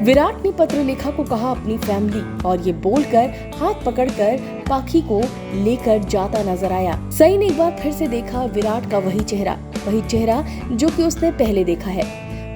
विराट ने पत्र लेखा को कहा अपनी फैमिली और ये बोलकर हाथ पकड़कर पाखी को लेकर जाता नजर आया। सई ने एक बार फिर से देखा विराट का वही चेहरा जो कि उसने पहले देखा है।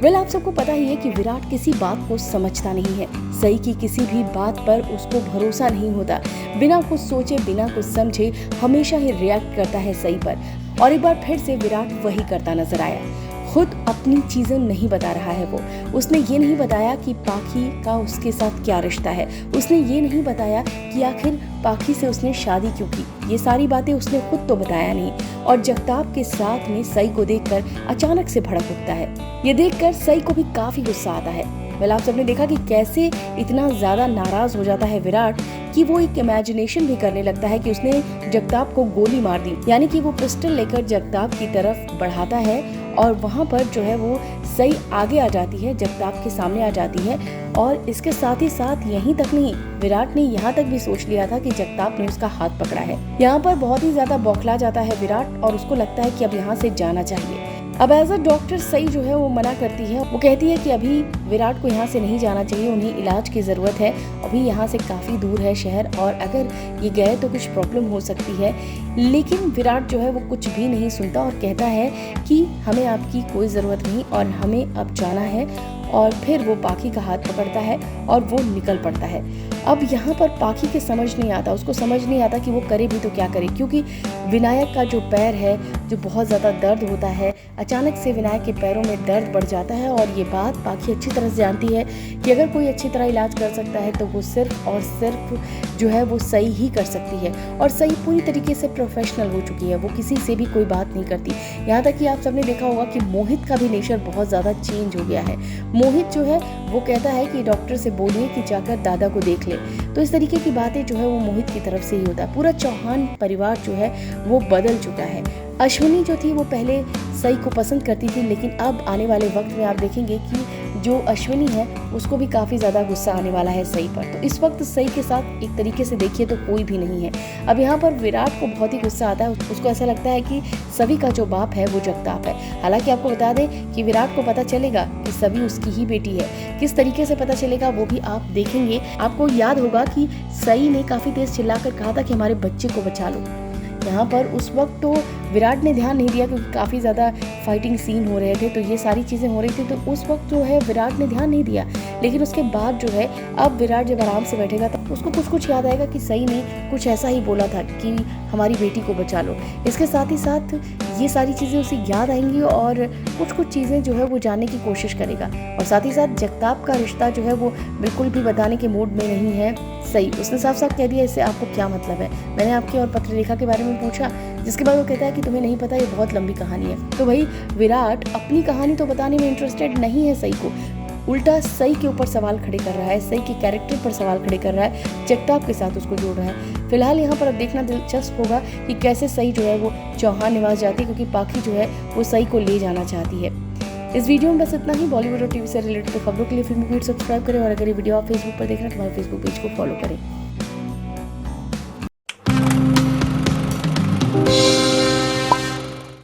वेल, आप सबको पता ही है कि विराट किसी बात को समझता नहीं है। सई की किसी भी बात पर उसको भरोसा नहीं होता। बिना कुछ सोचे बिना कुछ समझे हमेशा ही रिएक्ट करता है सई पर। और एक बार फिर से विराट वही करता नजर आया। खुद अपनी चीजें नहीं बता रहा है वो। उसने ये नहीं बताया कि पाखी का उसके साथ क्या रिश्ता है। उसने ये नहीं बताया कि आखिर पाखी से उसने शादी क्यों की। ये सारी बातें उसने खुद तो बताया नहीं। और जगताप के साथ में सई को देखकर अचानक से भड़क उठता है। ये देखकर सई को भी काफी गुस्सा आता है। वेल, आप सबने देखा कि कैसे इतना ज्यादा नाराज हो जाता है विराट कि वो एक इमेजिनेशन भी करने लगता है कि उसने जगताप को गोली मार दी। यानी कि वो पिस्टल लेकर जगताप की तरफ बढ़ाता है और वहाँ पर जो है वो सई आगे आ जाती है, जगताप के सामने आ जाती है। और इसके साथ ही साथ यहीं तक नहीं, विराट ने यहाँ तक भी सोच लिया था कि जगताप ने उसका हाथ पकड़ा है। यहाँ पर बहुत ही ज्यादा बौखला जाता है विराट और उसको लगता है कि अब यहाँ से जाना चाहिए। अब एज अ डॉक्टर सई जो है वो मना करती है। वो कहती है कि अभी विराट को यहाँ से नहीं जाना चाहिए, उन्हें इलाज की ज़रूरत है। अभी यहाँ से काफ़ी दूर है शहर और अगर ये गए तो कुछ प्रॉब्लम हो सकती है। लेकिन विराट जो है वो कुछ भी नहीं सुनता और कहता है कि हमें आपकी कोई ज़रूरत नहीं और हमें अब जाना है। और फिर वो पाखी का हाथ पकड़ता है और वो निकल पड़ता है। अब यहाँ पर पाखी के समझ नहीं आता, उसको समझ नहीं आता कि वो करे भी तो क्या करे, क्योंकि विनायक का जो पैर है जो बहुत ज़्यादा दर्द होता है। अचानक से विनायक के पैरों में दर्द बढ़ जाता है और ये बात पाखी अच्छी तरह से जानती है कि अगर कोई अच्छी तरह इलाज कर सकता है तो वो सिर्फ और सिर्फ जो है वो सई ही कर सकती है। और सई पूरी तरीके से प्रोफेशनल हो चुकी है, वो किसी से भी कोई बात नहीं करती। यहाँ तक कि आप सबने देखा होगा कि मोहित का भी नेचर बहुत ज़्यादा चेंज हो गया है। मोहित जो है वो कहता है कि डॉक्टर से बोलिए कि जाकर दादा को देख ले। तो इस तरीके की बातें जो है वो मोहित की तरफ से ही होता है। पूरा चौहान परिवार जो है वो बदल चुका है। अश्विनी जो थी वो पहले सई को पसंद करती थी, लेकिन अब आने वाले वक्त में आप देखेंगे कि जो अश्विनी है उसको भी काफ़ी ज़्यादा गुस्सा आने वाला है सई पर। तो इस वक्त सई के साथ एक तरीके से देखिए तो कोई भी नहीं है। अब यहाँ पर विराट को बहुत ही गुस्सा आता है। उसको ऐसा लगता है कि सभी का जो बाप है वो जगताप है। हालांकि आपको बता दें कि विराट को पता चलेगा कि सभी उसकी ही बेटी है। किस तरीके से पता चलेगा वो भी आप देखेंगे। आपको याद होगा कि सई ने काफ़ी तेज चिल्लाकर कहा था कि हमारे बच्चे को बचा लो। यहाँ पर उस वक्त तो विराट ने ध्यान नहीं दिया क्योंकि काफ़ी ज़्यादा फाइटिंग सीन हो रहे थे, तो ये सारी चीज़ें हो रही थी, तो उस वक्त जो है विराट ने ध्यान नहीं दिया। लेकिन उसके बाद जो है अब विराट जब आराम से बैठेगा तो उसको कुछ याद आएगा कि सई ने कुछ ऐसा ही बोला था कि हमारी बेटी को बचा लो। इसके साथ ही साथ ये सारी चीज़ें उसे याद आएंगी और कुछ चीज़ें जो है वो जानने की कोशिश करेगा। और साथ ही साथ जगताप का रिश्ता जो है वो बिल्कुल भी बताने के मूड में नहीं है सई। उसने साफ साफ कह दिया इससे आपको क्या मतलब है। मैंने आपकी और पत्रलेखा के बारे में पूछा, जिसके बाद वो कहता है कि तुम्हें नहीं पता, ये बहुत लंबी कहानी है। तो भाई विराट अपनी कहानी तो बताने में इंटरेस्टेड नहीं है सई को, उल्टा सई के ऊपर सवाल खड़े कर रहा है, सई के कैरेक्टर पर सवाल खड़े कर रहा है, जगताप के साथ उसको जोड़ रहा है। फिलहाल यहाँ पर अब देखना दिलचस्प होगा कि कैसे सई जो है वो चौहान निवास जाती है, क्योंकि पाखी जो है वो सई को ले जाना चाहती है। इस वीडियो में बस इतना ही। बॉलीवुड और टीवी से रिलेटेड खबरों के लिए फिल्मी फीड सब्सक्राइब करें और अगर ये वीडियो आप फेसबुक पर देख रहे हैं तो हमारे फेसबुक पेज को फॉलो करें।